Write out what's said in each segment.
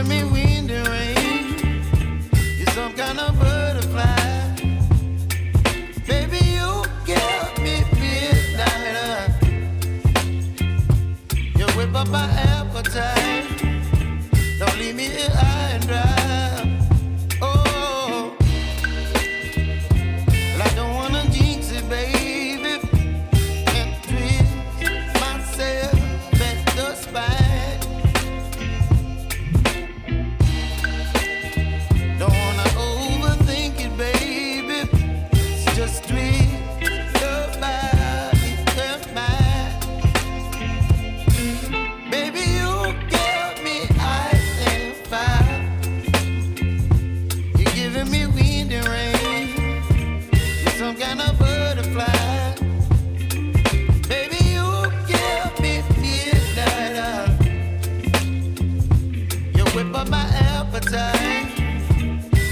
giving me wind and rain. You're some kind of butterfly. Baby, you give me midnight. You whip up my appetite. Don't leave me here high and dry. Oh, well, I don't wanna jinx it, baby, and twist myself at the spine. Don't wanna overthink it, baby. It's just twist your body and mine. Baby, you give me ice and fire. You're giving me wind and rain. You're some kind of butterfly. Baby, you give me midnight. You whip up my appetite.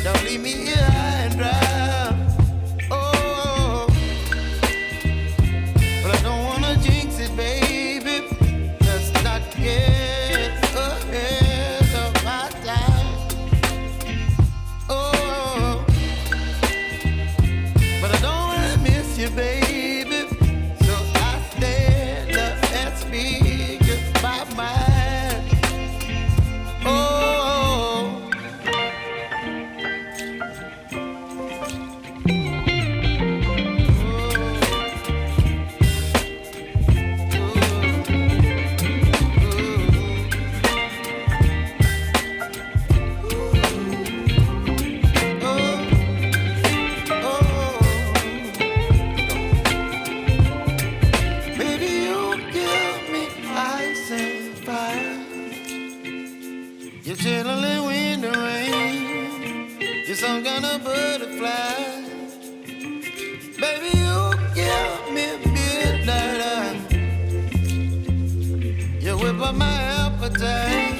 Don't leave me here high and dry. Oh, but I don't wanna jinx it, baby. Let's not get ahead of my time. Oh, but I don't wanna miss you, baby. So I stand up and speak my mind. Oh. Baby, you give me ice and fire. You're chilling wind and rain. You're some kind of butterfly. Baby, you give me midnight. You whip up my appetite.